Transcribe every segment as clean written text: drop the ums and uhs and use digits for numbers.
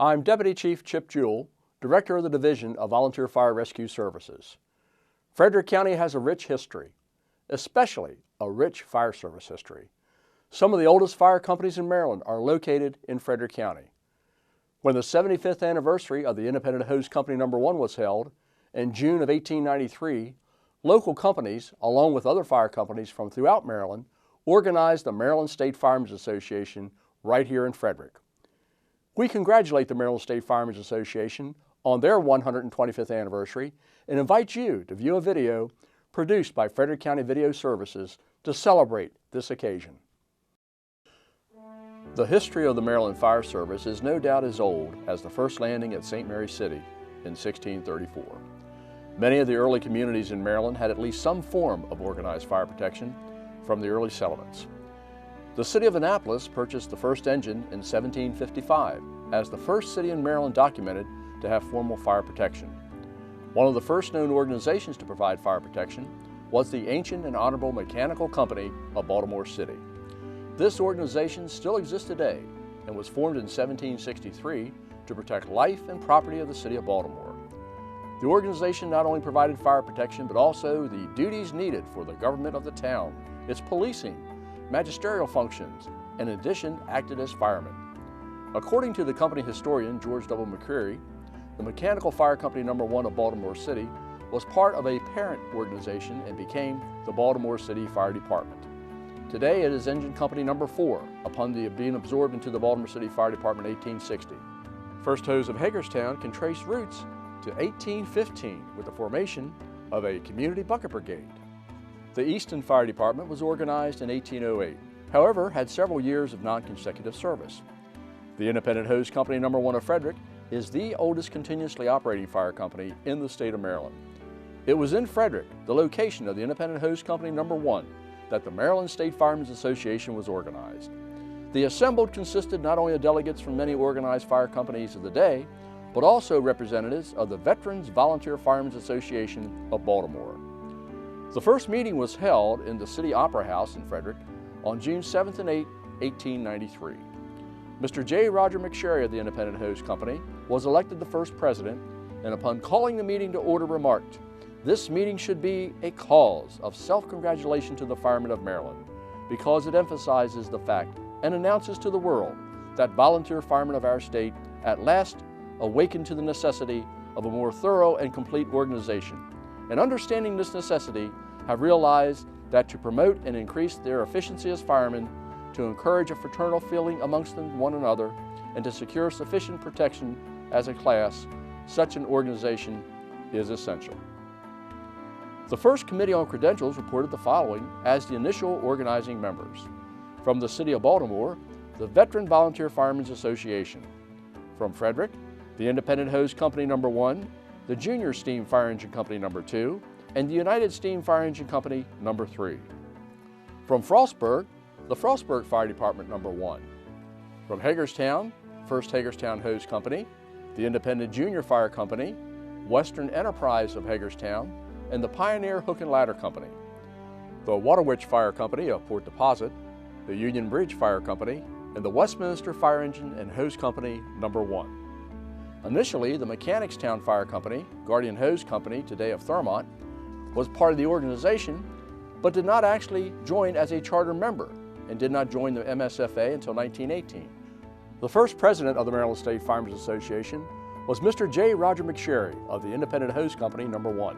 I'm Deputy Chief Chip Jewell, Director of the Division of Volunteer Fire Rescue Services. Frederick County has a rich history, especially a rich fire service history. Some of the oldest fire companies in Maryland are located in Frederick County. When the 75th anniversary of the Independent Hose Company No. 1 was held in June of 1893, local companies, along with other fire companies from throughout Maryland, organized the Maryland State Firemen's Association right here in Frederick. We congratulate the Maryland State Firemen's Association on their 125th anniversary and invite you to view a video produced by Frederick County Video Services to celebrate this occasion. The history of the Maryland Fire Service is no doubt as old as the first landing at St. Mary's City in 1634. Many of the early communities in Maryland had at least some form of organized fire protection from the early settlements. The city of Annapolis purchased the first engine in 1755 as the first city in Maryland documented to have formal fire protection. One of the first known organizations to provide fire protection was the Ancient and Honorable Mechanical Company of Baltimore City. This organization still exists today and was formed in 1763 to protect life and property of the city of Baltimore. The organization not only provided fire protection but also the duties needed for the government of the town, its policing, magisterial functions, and in addition acted as firemen. According to the company historian George W. McCreary, the Mechanical Fire Company No. 1 of Baltimore City was part of a parent organization and became the Baltimore City Fire Department. Today it is Engine Company No. 4 upon being absorbed into the Baltimore City Fire Department in 1860. First hose of Hagerstown can trace roots to 1815 with the formation of a community bucket brigade. The Easton Fire Department was organized in 1808, however had several years of non-consecutive service. The Independent Hose Company No. 1 of Frederick is the oldest continuously operating fire company in the state of Maryland. It was in Frederick, the location of the Independent Hose Company No. 1, that the Maryland State Firemen's Association was organized. The assembled consisted not only of delegates from many organized fire companies of the day, but also representatives of the Veterans Volunteer Firemen's Association of Baltimore. The first meeting was held in the City Opera House in Frederick on June 7th and 8th, 1893. Mr. J. Roger McSherry of the Independent Hose Company was elected the first president, and upon calling the meeting to order remarked, "This meeting should be a cause of self-congratulation to the firemen of Maryland, because it emphasizes the fact and announces to the world that volunteer firemen of our state at last awaken to the necessity of a more thorough and complete organization, and understanding this necessity have realized that to promote and increase their efficiency as firemen, to encourage a fraternal feeling amongst one another, and to secure sufficient protection as a class, such an organization is essential." The first Committee on Credentials reported the following as the initial organizing members. From the City of Baltimore, the Veteran Volunteer Firemen's Association. From Frederick, the Independent Hose Company No. 1, the Junior Steam Fire Engine Company No. 2, and the United Steam Fire Engine Company No. 3. From Frostburg, the Frostburg Fire Department No. 1. From Hagerstown, First Hagerstown Hose Company, the Independent Junior Fire Company, Western Enterprise of Hagerstown, and the Pioneer Hook and Ladder Company. The Waterwitch Fire Company of Port Deposit, the Union Bridge Fire Company, and the Westminster Fire Engine and Hose Company No. 1. Initially, the Mechanicstown Fire Company, Guardian Hose Company, today of Thurmont, was part of the organization, but did not actually join as a charter member and did not join the MSFA until 1918. The first president of the Maryland State Firemen's Association was Mr. J. Roger McSherry of the Independent Hose Company No. 1.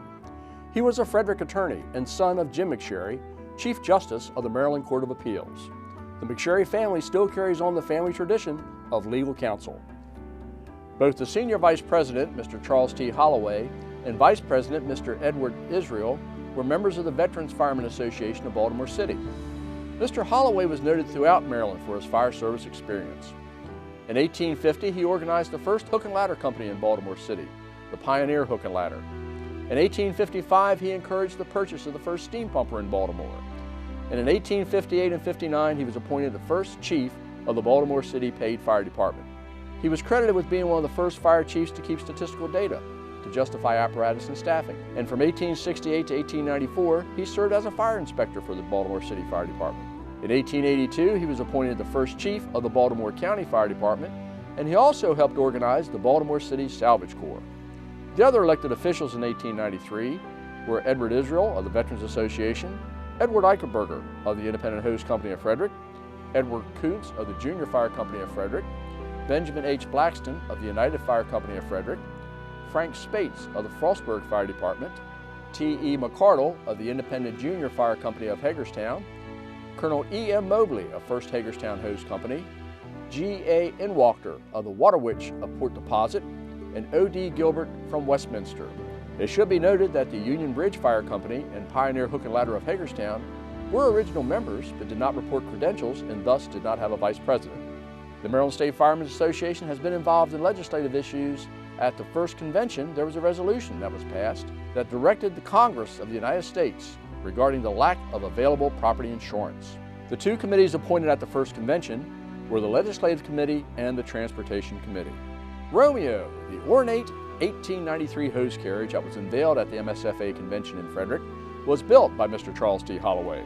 He was a Frederick attorney and son of Jim McSherry, Chief Justice of the Maryland Court of Appeals. The McSherry family still carries on the family tradition of legal counsel. Both the Senior Vice President, Mr. Charles T. Holloway, and Vice President, Mr. Edward Israel, were members of the Veterans Firemen Association of Baltimore City. Mr. Holloway was noted throughout Maryland for his fire service experience. In 1850, he organized the first hook and ladder company in Baltimore City, the Pioneer Hook and Ladder. In 1855, he encouraged the purchase of the first steam pumper in Baltimore. And in 1858 and 59, he was appointed the first chief of the Baltimore City Paid Fire Department. He was credited with being one of the first fire chiefs to keep statistical data to justify apparatus and staffing. And from 1868 to 1894, he served as a fire inspector for the Baltimore City Fire Department. In 1882, he was appointed the first chief of the Baltimore County Fire Department and he also helped organize the Baltimore City Salvage Corps. The other elected officials in 1893 were Edward Israel of the Veterans Association, Edward Eichelberger of the Independent Hose Company of Frederick, Edward Kuntz of the Junior Fire Company of Frederick, Benjamin H. Blackston of the United Fire Company of Frederick, Frank Spates of the Frostburg Fire Department, T.E. McCardle of the Independent Junior Fire Company of Hagerstown, Colonel E.M. Mobley of 1st Hagerstown Hose Company, G.A. Inwachter of the Water Witch of Port Deposit, and O.D. Gilbert from Westminster. It should be noted that the Union Bridge Fire Company and Pioneer Hook and Ladder of Hagerstown were original members but did not report credentials and thus did not have a vice president. The Maryland State Firemen's Association has been involved in legislative issues. At the first convention, there was a resolution that was passed that directed the Congress of the United States regarding the lack of available property insurance. The two committees appointed at the first convention were the Legislative Committee and the Transportation Committee. Romeo, the ornate 1893 hose carriage that was unveiled at the MSFA convention in Frederick, was built by Mr. Charles T. Holloway.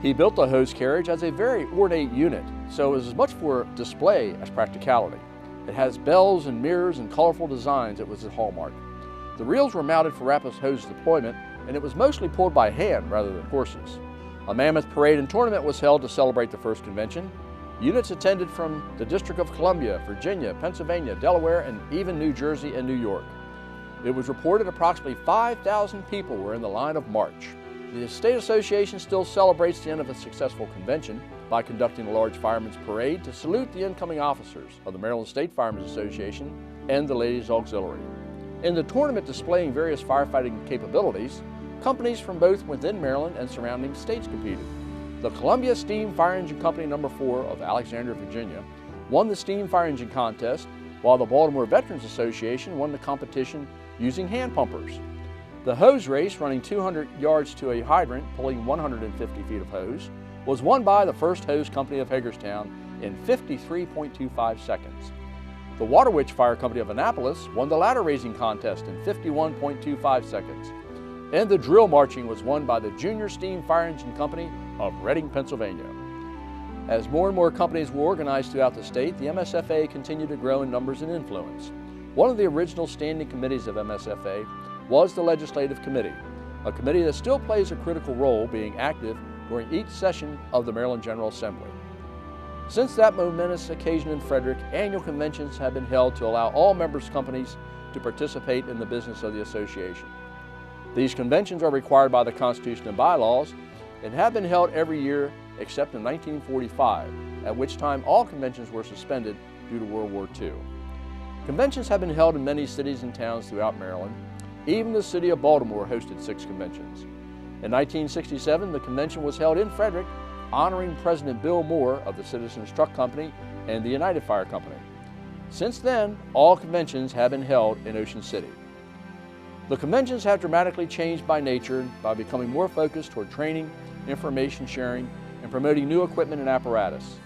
He built the hose carriage as a very ornate unit, so it was as much for display as practicality. It has bells and mirrors and colorful designs. It was a hallmark. The reels were mounted for rapid hose deployment, and it was mostly pulled by hand rather than horses. A mammoth parade and tournament was held to celebrate the first convention. Units attended from the District of Columbia, Virginia, Pennsylvania, Delaware, and even New Jersey and New York. It was reported approximately 5,000 people were in the line of march. The State Association still celebrates the end of a successful convention by conducting a large firemen's parade to salute the incoming officers of the Maryland State Firemen's Association and the Ladies Auxiliary. In the tournament displaying various firefighting capabilities, companies from both within Maryland and surrounding states competed. The Columbia Steam Fire Engine Company No. 4 of Alexandria, Virginia, won the steam fire engine contest, while the Baltimore Veterans Association won the competition using hand pumpers. The hose race, running 200 yards to a hydrant, pulling 150 feet of hose, was won by the 1st Hose Company of Hagerstown in 53.25 seconds. The Water Witch Fire Company of Annapolis won the ladder raising contest in 51.25 seconds. And the drill marching was won by the Junior Steam Fire Engine Company of Reading, Pennsylvania. As more and more companies were organized throughout the state, the MSFA continued to grow in numbers and influence. One of the original standing committees of MSFA was the Legislative Committee, a committee that still plays a critical role, being active during each session of the Maryland General Assembly. Since that momentous occasion in Frederick, annual conventions have been held to allow all members' companies to participate in the business of the association. These conventions are required by the Constitution and bylaws and have been held every year except in 1945, at which time all conventions were suspended due to World War II. Conventions have been held in many cities and towns throughout Maryland. Even the city of Baltimore hosted 6 conventions. In 1967, the convention was held in Frederick, honoring President Bill Moore of the Citizens Truck Company and the United Fire Company. Since then, all conventions have been held in Ocean City. The conventions have dramatically changed by nature by becoming more focused toward training, information sharing, and promoting new equipment and apparatus.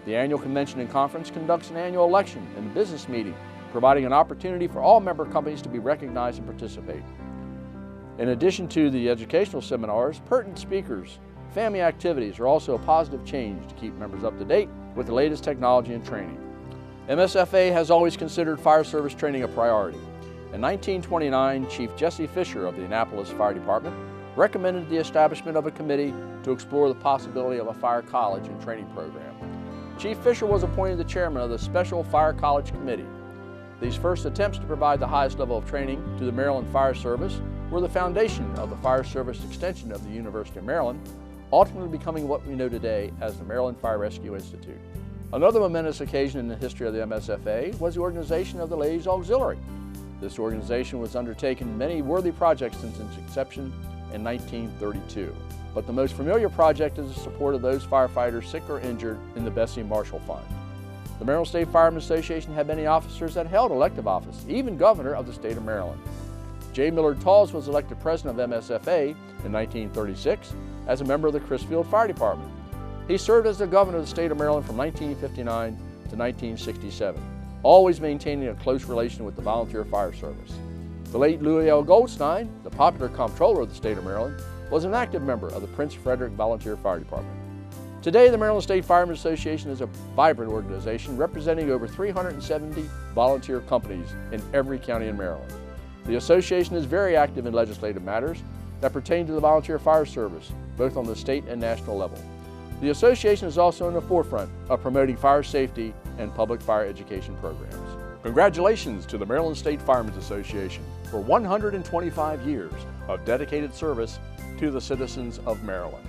The annual convention and conference conducts an annual election and a business meeting, providing an opportunity for all member companies to be recognized and participate. In addition to the educational seminars, pertinent speakers, family activities are also a positive change to keep members up to date with the latest technology and training. MSFA has always considered fire service training a priority. In 1929, Chief Jesse Fisher of the Annapolis Fire Department recommended the establishment of a committee to explore the possibility of a fire college and training program. Chief Fisher was appointed the chairman of the Special Fire College Committee. These first attempts to provide the highest level of training to the Maryland Fire Service were the foundation of the Fire Service Extension of the University of Maryland, ultimately becoming what we know today as the Maryland Fire Rescue Institute. Another momentous occasion in the history of the MSFA was the organization of the Ladies Auxiliary. This organization was undertaking many worthy projects since its inception in 1932. But the most familiar project is the support of those firefighters sick or injured in the Bessie Marshall Fund. The Maryland State Firemen's Association had many officers that held elective office, even governor of the state of Maryland. J. Millard Talls was elected president of MSFA in 1936 as a member of the Crisfield Fire Department. He served as the governor of the state of Maryland from 1959 to 1967, always maintaining a close relation with the volunteer fire service. The late Louis L. Goldstein, the popular comptroller of the state of Maryland, was an active member of the Prince Frederick Volunteer Fire Department. Today, the Maryland State Firemen Association is a vibrant organization representing over 370 volunteer companies in every county in Maryland. The association is very active in legislative matters that pertain to the volunteer fire service, both on the state and national level. The association is also in the forefront of promoting fire safety and public fire education programs. Congratulations to the Maryland State Firemen's Association for 125 years of dedicated service to the citizens of Maryland.